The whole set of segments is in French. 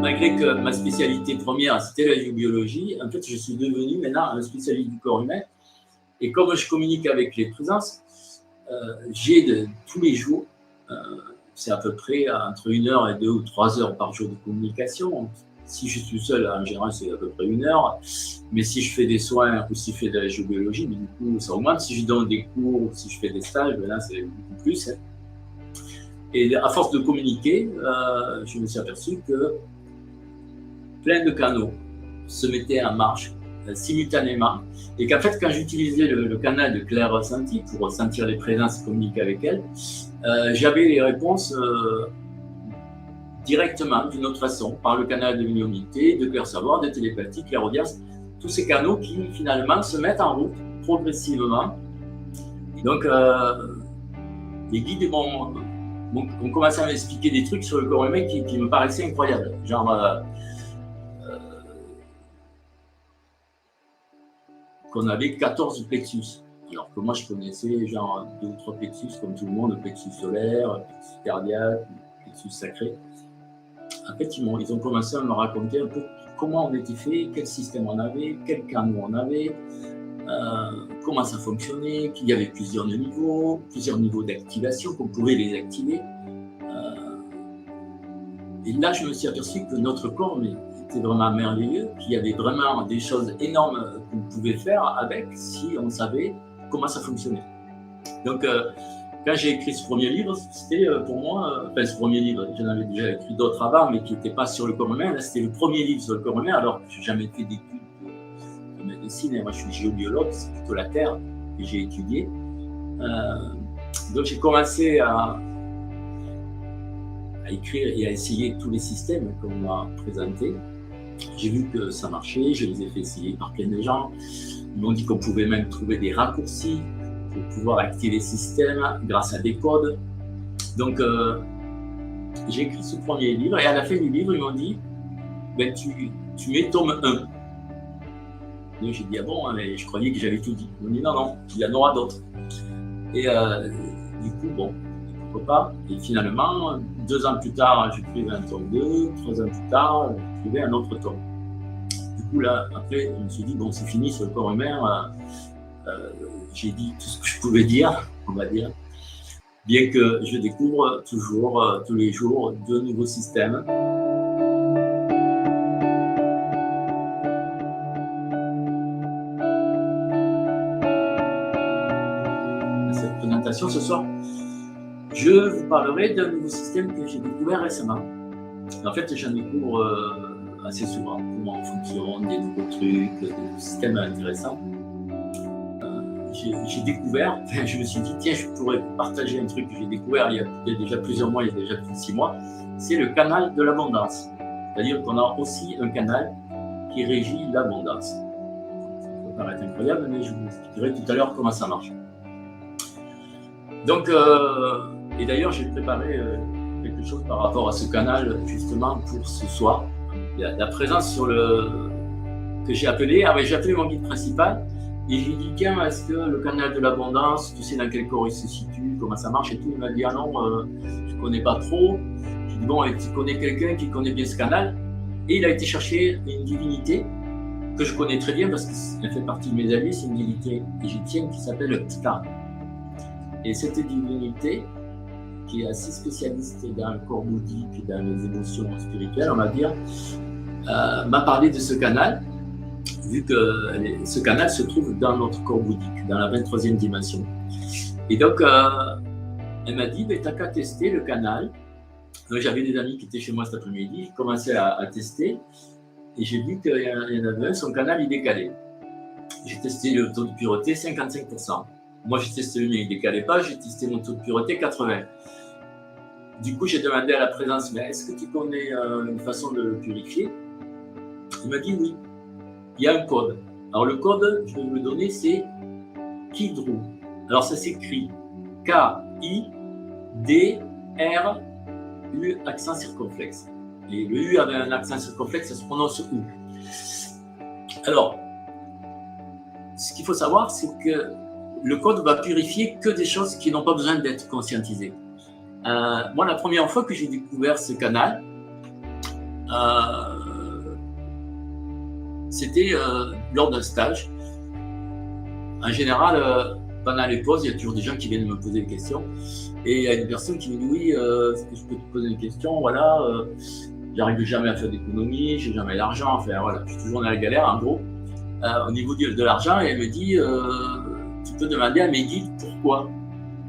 malgré que ma spécialité première, c'était la biologie, en fait, je suis devenu maintenant un spécialiste du corps humain. Et comme je communique avec les présences, j'ai tous les jours, c'est à peu près entre 1 heure et 2 ou 3 heures par jour de communication. Si je suis seul, en général, c'est à peu près 1 heure. Mais si je fais des soins ou si je fais de la géobiologie, du coup, ça augmente. Si je donne des cours ou si je fais des stages, ben là, c'est beaucoup plus. Hein. Et à force de communiquer, je me suis aperçu que plein de canaux se mettaient en marche simultanément. Et qu'en fait, quand j'utilisais le canal de clair ressenti pour sentir les présences et communiquer avec elles, j'avais les réponses directement, d'une autre façon, par le canal de médiumnité, de clair savoir, de télépathie, clairaudience, tous ces canaux qui finalement se mettent en route progressivement. Et donc, les guides ont commencé à m'expliquer des trucs sur le corps humain qui me paraissaient incroyables. Genre, qu'on avait 14 plexus. Alors que moi, je connaissais genre 2 ou 3 plexus, comme tout le monde, plexus solaire, plexus cardiaque, plexus sacré. En fait, ils ont commencé à me raconter un peu comment on était fait, quel système on avait, quel canot on avait, comment ça fonctionnait, qu'il y avait plusieurs niveaux d'activation, qu'on pouvait les activer. Et là, je me suis aperçu que notre corps était vraiment merveilleux, qu'il y avait vraiment des choses énormes qu'on pouvait faire avec si on savait comment ça fonctionnait. Donc, quand j'ai écrit ce premier livre, c'était pour moi, ce premier livre, j'en avais déjà écrit d'autres avant, mais qui n'étaient pas sur le corps humain. Là, c'était le premier livre sur le corps humain, alors que je n'ai jamais fait d'études de médecine. Moi, je suis géobiologue, c'est plutôt la Terre que j'ai étudiée. Donc, j'ai commencé à écrire et à essayer tous les systèmes qu'on m'a présentés. J'ai vu que ça marchait, je les ai fait essayer par plein de gens. Ils m'ont dit qu'on pouvait même trouver des raccourcis pour pouvoir activer les systèmes grâce à des codes. Donc, j'ai écrit ce premier livre et à la fin du livre, ils m'ont dit ben, tu mets tome 1. Donc, j'ai dit ah bon, mais je croyais que j'avais tout dit. Ils m'ont dit non, il y en aura d'autres. Et du coup, bon, pourquoi pas. Et finalement, 2 ans plus tard, j'ai écrit un tome 2, 3 ans plus tard, j'ai écrit un autre tome. Du coup, là, après, je me suis dit, bon, c'est fini sur le corps humain. J'ai dit tout ce que je pouvais dire, on va dire. Bien que je découvre toujours, tous les jours, de nouveaux systèmes. Cette présentation ce soir, je vous parlerai d'un nouveau système que j'ai découvert récemment. En fait, j'en découvre assez souvent comment on fonctionne, des nouveaux trucs, des systèmes intéressants. J'ai découvert, je me suis dit, tiens, je pourrais partager un truc que j'ai découvert il y a déjà plusieurs mois, il y a déjà plus de 6 mois, c'est le canal de l'abondance. C'est-à-dire qu'on a aussi un canal qui régit l'abondance. Ça peut paraître incroyable, mais je vous expliquerai tout à l'heure comment ça marche. Donc, et d'ailleurs, j'ai préparé quelque chose par rapport à ce canal, justement, pour ce soir. La présence sur que j'ai appelé mon guide principal, et j'ai dit, tiens, est-ce que le canal de l'abondance, tu sais dans quel corps il se situe, comment ça marche et tout. Il m'a dit, ah non, je ne connais pas trop. J'ai dit, bon, et tu connais quelqu'un qui connaît bien ce canal. Et il a été chercher une divinité que je connais très bien parce qu'elle fait partie de mes amis, c'est une divinité égyptienne qui s'appelle Ptah. Et cette divinité, qui est assez spécialiste dans le corps bouddhique, dans les émotions spirituelles, on va dire, m'a parlé de ce canal, vu que ce canal se trouve dans notre corps bouddhique, dans la 23e dimension. Et donc, elle m'a dit, t'as qu'à tester le canal. Donc, j'avais des amis qui étaient chez moi cet après-midi, j'ai commencé à tester, et j'ai vu qu'il y en avait un, son canal il décalait. J'ai testé le taux de pureté 55%. Moi, j'ai testé le mien, il ne décalait pas, j'ai testé mon taux de pureté 80%. Du coup, j'ai demandé à la présence, mais est-ce que tu connais une façon de le purifier? Il m'a dit oui. Il y a un code. Alors, le code, je vais vous le donner, c'est Kidru. Alors, ça s'écrit K-I-D-R-U, accent circonflexe. Et le U avec un accent circonflexe, ça se prononce OU. Alors, ce qu'il faut savoir, c'est que le code va purifier que des choses qui n'ont pas besoin d'être conscientisées. Moi, la première fois que j'ai découvert ce canal, C'était lors d'un stage. En général, pendant les pauses, il y a toujours des gens qui viennent me poser des questions. Et il y a une personne qui me dit oui, est-ce que je peux te poser une question? Voilà, j'arrive jamais à faire d'économie, j'ai jamais d'argent, enfin voilà, je suis toujours dans la galère en gros. Au niveau de l'argent, et elle me dit tu peux demander à mes guides pourquoi.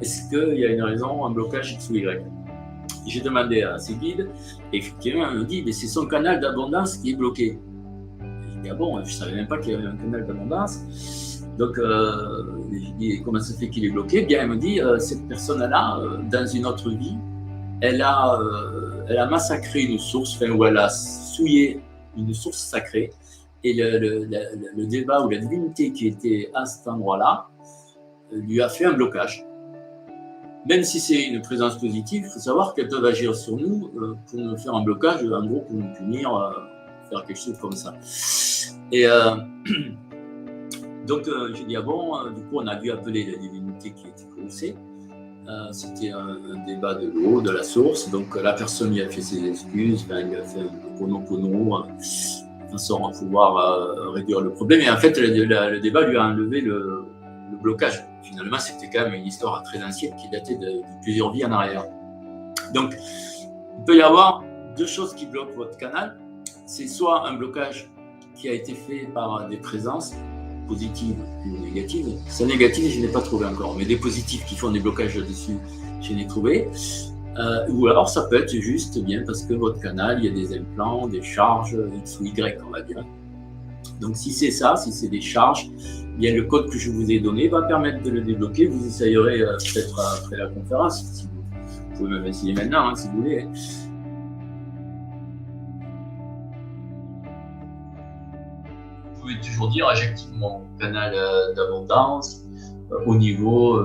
Est-ce qu'il y a une raison, un blocage X ou Y? J'ai demandé à ses guides, et effectivement, elle me dit mais c'est son canal d'abondance qui est bloqué. J'ai dit ah bon, je ne savais même pas qu'il y avait un canal d'abondance. Donc, j'ai dit comment ça fait qu'il est bloqué? Bien, elle me dit cette personne-là, dans une autre vie, elle a massacré une source, enfin, ou elle a souillé une source sacrée. Et le débat ou la divinité qui était à cet endroit-là lui a fait un blocage. Même si c'est une présence positive, il faut savoir qu'elles peuvent agir sur nous pour nous faire un blocage, en gros, pour nous punir, faire quelque chose comme ça. Et donc, j'ai dit, ah bon, du coup, on a dû appeler la divinité qui était coincée. C'était un débat de l'eau, de la source. Donc, la personne lui a fait ses excuses, enfin, il a fait un pono, de façon à pouvoir réduire le problème. Et en fait, le débat lui a enlevé le blocage. Finalement, c'était quand même une histoire très ancienne qui datait de plusieurs vies en arrière. Donc, il peut y avoir deux choses qui bloquent votre canal. C'est soit un blocage qui a été fait par des présences positives ou négatives. C'est négatif, je n'ai pas trouvé encore, mais des positifs qui font des blocages dessus, je n'ai trouvé. Ou alors ça peut être juste bien parce que votre canal, il y a des implants, des charges X ou Y, on va dire. Donc si c'est ça, si c'est des charges, bien le code que je vous ai donné va permettre de le débloquer. Vous essayerez peut-être après la conférence, si vous pouvez même essayer maintenant, si vous voulez. Vous pouvez toujours dire j'active mon canal d'abondance au niveau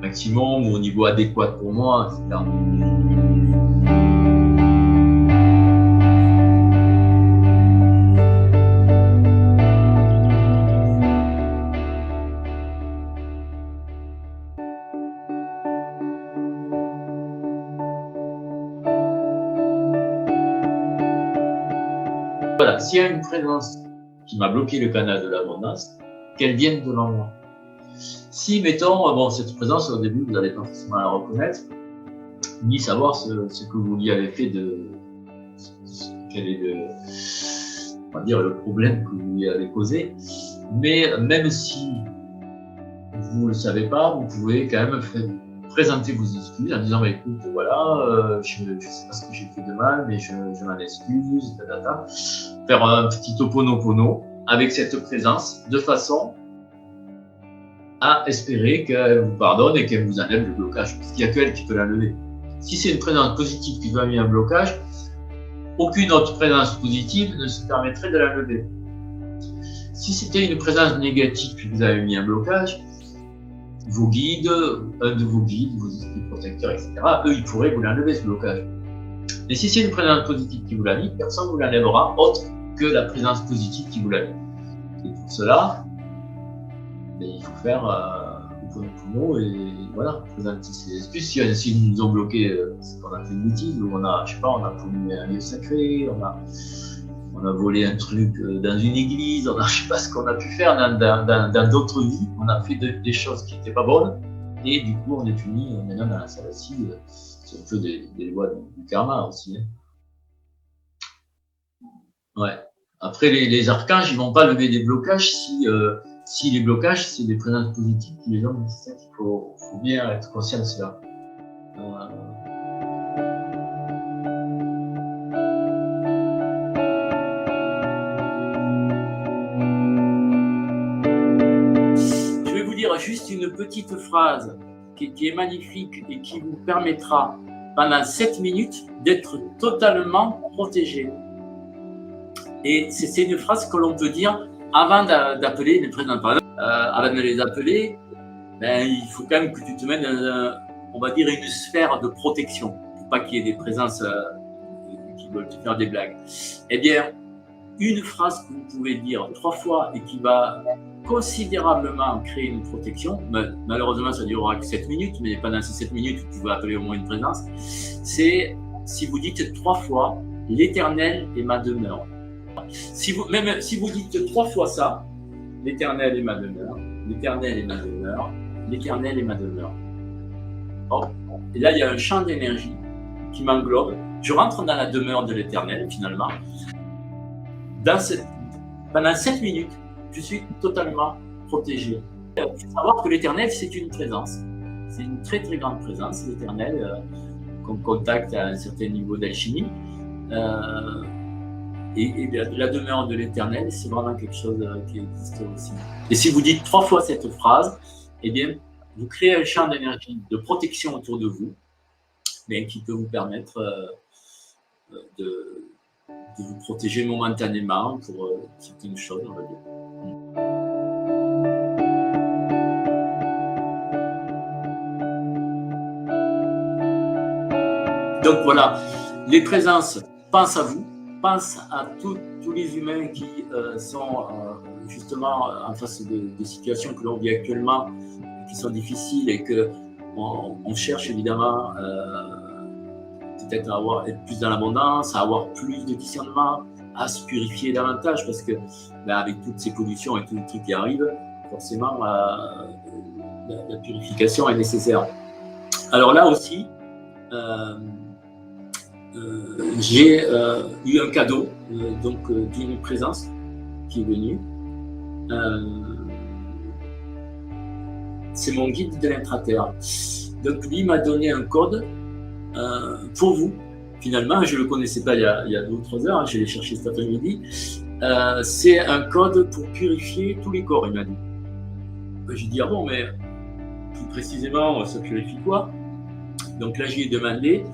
maximum ou au niveau adéquat pour moi, etc. Voilà, s'il y a une présence qui m'a bloqué le canal de l'abondance, qu'elle vienne devant moi. Si, mettons, bon, cette présence, au début, vous n'allez pas forcément la reconnaître, ni savoir ce que vous lui avez fait quel est on va dire, le problème que vous lui avez causé. Mais même si vous ne le savez pas, vous pouvez quand même présenter vos excuses en disant, bah, écoute, voilà, je ne sais pas ce que j'ai fait de mal, mais je m'en excuse, faire un petit oponopono avec cette présence, de façon à espérer qu'elle vous pardonne et qu'elle vous enlève le blocage, parce qu'il n'y a qu'elle qui peut l'enlever. Si c'est une présence positive qui vous a mis un blocage, aucune autre présence positive ne se permettrait de l'enlever. Si c'était une présence négative qui vous avait mis un blocage, vos guides, un de vos guides, vos esprits protecteurs, etc., eux, ils pourraient vous l'enlever ce blocage. Mais si c'est une présence positive qui vous l'a mis, personne ne vous l'enlèvera autre que la présence positive qui vous l'a mis. Et pour cela, il faut faire Oponopono et voilà, présenter ses excuses. Si nous ont bloqué, c'est qu'on a fait une bêtise, ou on a, je sais pas, on a pollué un lieu sacré, on a volé un truc dans une église, je sais pas ce qu'on a pu faire dans d'autres vies, on a fait des choses qui n'étaient pas bonnes, et du coup on est puni maintenant dans la salacie, c'est un peu des lois du karma aussi. Hein. Ouais. Après les archanges, ils vont pas lever des blocages si les blocages, c'est des présences positives qui les ont, c'est ça qu'il faut bien être conscient de cela. Je vais vous dire juste une petite phrase qui est magnifique et qui vous permettra pendant 7 minutes d'être totalement protégé. Et c'est une phrase que l'on peut dire avant d'appeler les présences. Avant de les appeler, il faut quand même que tu te mettes dans, on va dire, une sphère de protection, pour pas qu'il y ait des présences qui veulent te faire des blagues. Eh bien, une phrase que vous pouvez dire 3 fois et qui va considérablement créer une protection, malheureusement ça durera que 7 minutes, mais pendant ces 7 minutes, vous pouvez appeler au moins une présence, c'est si vous dites 3 fois l'Éternel est ma demeure. Même si vous dites 3 fois ça, l'Éternel est ma demeure, l'Éternel est ma demeure, l'Éternel est ma demeure. Oh. Et là, il y a un champ d'énergie qui m'englobe. Je rentre dans la demeure de l'Éternel, finalement. Pendant 7 minutes, je suis totalement protégé. Il faut savoir que l'Éternel, c'est une présence. C'est une très très grande présence, l'Éternel, qu'on contacte à un certain niveau d'alchimie. Et la demeure de l'Éternel, c'est vraiment quelque chose qui existe aussi. Et si vous dites 3 fois cette phrase, eh bien, vous créez un champ d'énergie de protection autour de vous, mais qui peut vous permettre de vous protéger momentanément pour certaines choses, on va dire. Donc voilà, les présences pensent à vous, pensent à tous les humains qui sont justement en face de situations que l'on vit actuellement, qui sont difficiles et qu'on cherche évidemment peut-être à être plus dans l'abondance, à avoir plus de discernement, à se purifier davantage parce que avec toutes ces pollutions et tous les trucs qui arrivent, forcément la purification est nécessaire. Alors là aussi, j'ai eu un cadeau d'une présence qui est venue. C'est mon guide de l'intra-terre. Donc lui m'a donné un code pour vous. Finalement, je ne le connaissais pas il y a 2 ou 3 heures, je l'ai cherché cet après-midi. C'est un code pour purifier tous les corps, il m'a dit. J'ai dit, ah bon, mais plus précisément, ça purifie quoi? Donc là, j'y ai demandé.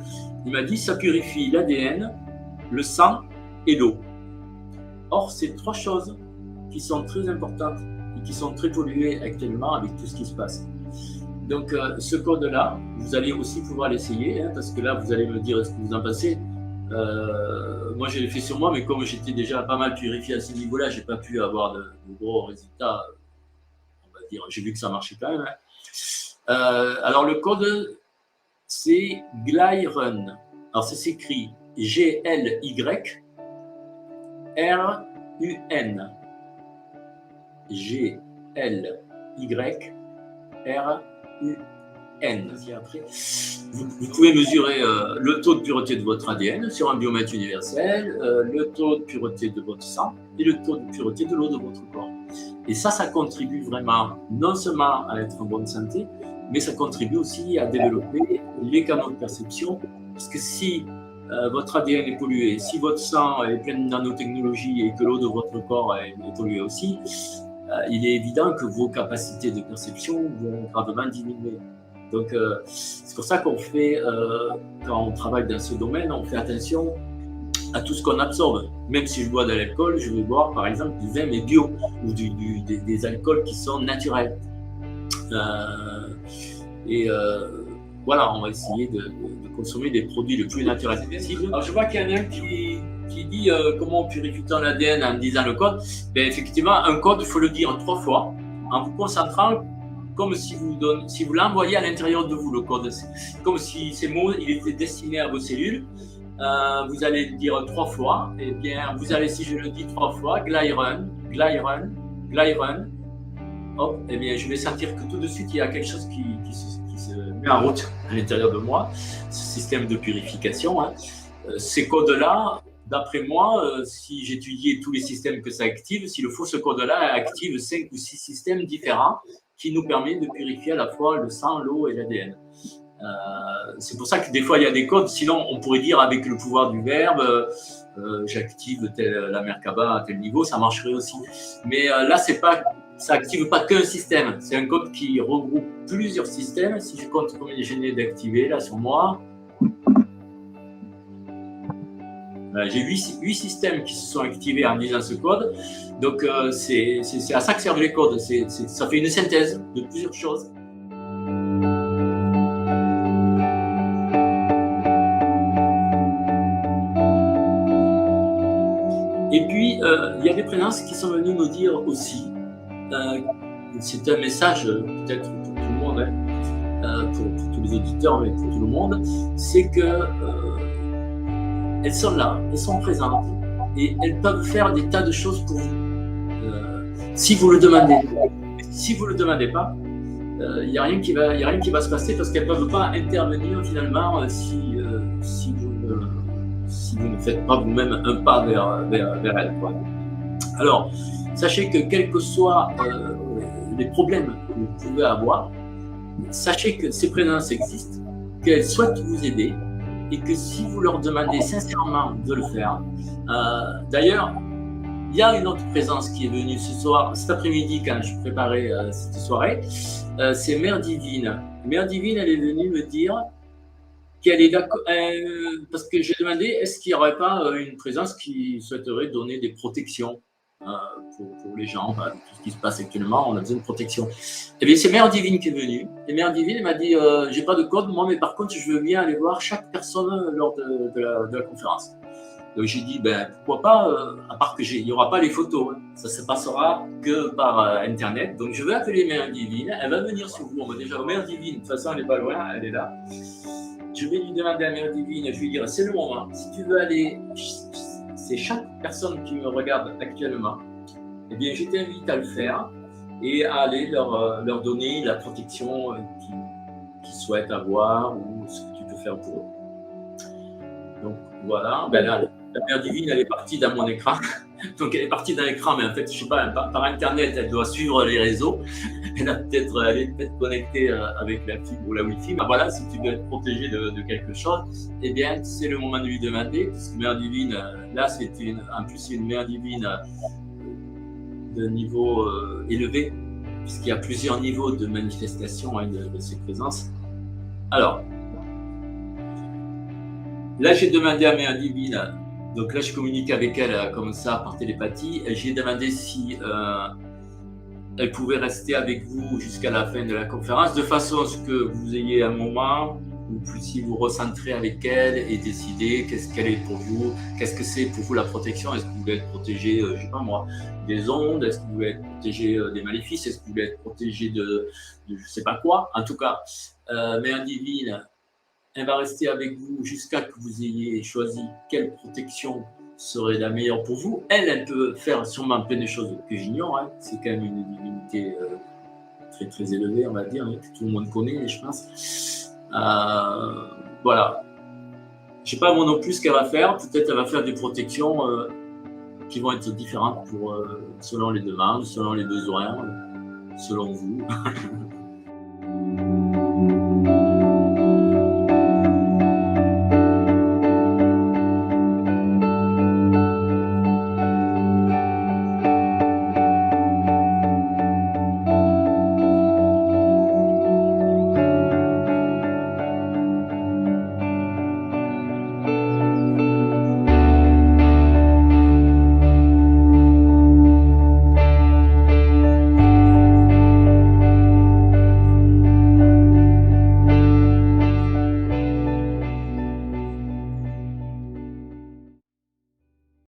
Il m'a dit, ça purifie l'ADN, le sang et l'eau. Or, c'est 3 choses qui sont très importantes et qui sont très polluées actuellement avec tout ce qui se passe. Donc, ce code-là, vous allez aussi pouvoir l'essayer, parce que là, vous allez me dire ce que vous en pensez. Moi, je l'ai fait sur moi, mais comme j'étais déjà pas mal purifié à ce niveau-là, je n'ai pas pu avoir de gros résultats. On va dire, j'ai vu que ça marchait quand même. Alors, le code, c'est Glyron. Alors, ça s'écrit G-L-Y-R-U-N. G-L-Y-R-U-N. Après, vous pouvez mesurer le taux de pureté de votre ADN sur un biomètre universel, le taux de pureté de votre sang et le taux de pureté de l'eau de votre corps. Et ça contribue vraiment non seulement à être en bonne santé, mais ça contribue aussi à développer les canaux de perception. Parce que si votre ADN est pollué, si votre sang est plein de nanotechnologies et que l'eau de votre corps est polluée aussi, il est évident que vos capacités de perception vont gravement diminuer. Donc, c'est pour ça qu'on fait, quand on travaille dans ce domaine, on fait attention à tout ce qu'on absorbe. Même si je bois de l'alcool, je vais boire par exemple du vin mais bio ou des alcools qui sont naturels. Voilà, on va essayer de consommer des produits le plus naturels possible. Alors, je vois qu'il y en a un qui dit comment on purifie ton ADN en disant le code. Ben, effectivement, un code, il faut le dire 3 fois en vous concentrant comme si vous l'envoyez à l'intérieur de vous, le code. Comme si ces mots il était destiné à vos cellules. Vous allez le dire 3 fois. Et bien, vous allez, si je le dis 3 fois, Glyron, Glyron, Glyron. Hop, et bien, je vais sentir que tout de suite, il y a quelque chose qui se met en route à l'intérieur de moi, ce système de purification. Ces codes-là, d'après moi, si j'étudiais tous les systèmes que ça active, s'il le faut, ce code-là active 5 ou 6 systèmes différents qui nous permettent de purifier à la fois le sang, l'eau et l'ADN. C'est pour ça que des fois, il y a des codes. Sinon, on pourrait dire avec le pouvoir du verbe, j'active la Merkaba à tel niveau, ça marcherait aussi. Mais là, ça active pas qu'un système. C'est un code qui regroupe plusieurs systèmes. Si je compte combien j'en ai d'activer là sur moi, j'ai 8 systèmes qui se sont activés en disant ce code. Donc, c'est à ça que servent les codes. Ça fait une synthèse de plusieurs choses. Et puis, il y a des présences qui sont venues nous dire aussi, c'est un message peut-être pour tout le monde, pour tous les auditeurs, mais pour tout le monde, c'est que elles sont là, elles sont présentes et elles peuvent faire des tas de choses pour vous. Si vous le demandez. Si vous ne le demandez pas, il n'y a rien qui va se passer parce qu'elles ne peuvent pas intervenir finalement si vous ne faites pas vous-même un pas vers elles. Quoi. Alors, sachez que quels que soient les problèmes que vous pouvez avoir, sachez que ces présences existent, qu'elles souhaitent vous aider et que si vous leur demandez sincèrement de le faire, d'ailleurs, il y a une autre présence qui est venue cet après-midi quand je préparais cette soirée, c'est Mère Divine. Mère Divine, elle est venue me dire qu'elle est d'accord, parce que j'ai demandé est-ce qu'il n'y aurait pas une présence qui souhaiterait donner des protections pour les gens, tout ce qui se passe actuellement, on a besoin de protection. Et bien c'est Mère Divine qui est venue, et Mère Divine elle m'a dit j'ai pas de code moi, mais par contre je veux bien aller voir chaque personne lors de la conférence. Donc j'ai dit, pourquoi pas, à part qu'il n'y aura pas les photos, hein. Ça se passera que par Internet. Donc je vais appeler Mère Divine, elle va venir sur vous. On va déjà, Mère Divine, de toute façon elle n'est pas loin, elle est là. Je vais lui demander à Mère Divine, je vais lui dire, c'est le moment, si tu veux aller, c'est chaque personne qui me regarde actuellement, eh bien je t'invite à le faire et à aller leur donner la protection qu'ils souhaitent avoir ou ce que tu peux faire pour eux. Donc voilà, là, la Mère Divine, elle est partie dans mon écran. Donc elle est partie dans l'écran, mais en fait, je sais pas, par Internet, elle doit suivre les réseaux. Elle est peut-être connectée avec la fibre ou la Wi-Fi. Mais voilà, si tu veux être protégé de quelque chose, eh bien, c'est le moment de lui demander. Parce que Mère Divine, là, en plus, c'est une Mère Divine de niveau élevé, puisqu'il y a plusieurs niveaux de manifestation de ses présences. Alors, là, j'ai demandé à Mère Divine, donc là, je communique avec elle comme ça par télépathie. J'ai demandé si elle pouvait rester avec vous jusqu'à la fin de la conférence, de façon à ce que vous ayez un moment où vous puissiez vous recentrer avec elle et décider qu'est-ce qu'elle est pour vous, qu'est-ce que c'est pour vous la protection. Est-ce que vous voulez être protégé, je ne sais pas moi, des ondes? Est-ce que vous voulez être protégé des maléfices? Est-ce que vous voulez être protégé de je ne sais pas quoi? En tout cas, Mère Divine, elle va rester avec vous jusqu'à que vous ayez choisi quelle protection serait la meilleure pour vous. Elle peut faire sûrement plein de choses que j'ignore. Hein. C'est quand même une divinité très très élevée, on va dire, hein, que tout le monde connaît, je pense. Voilà. Je ne sais pas moi non plus ce qu'elle va faire. Peut-être elle va faire des protections qui vont être différentes selon les demandes, selon les besoins, selon vous.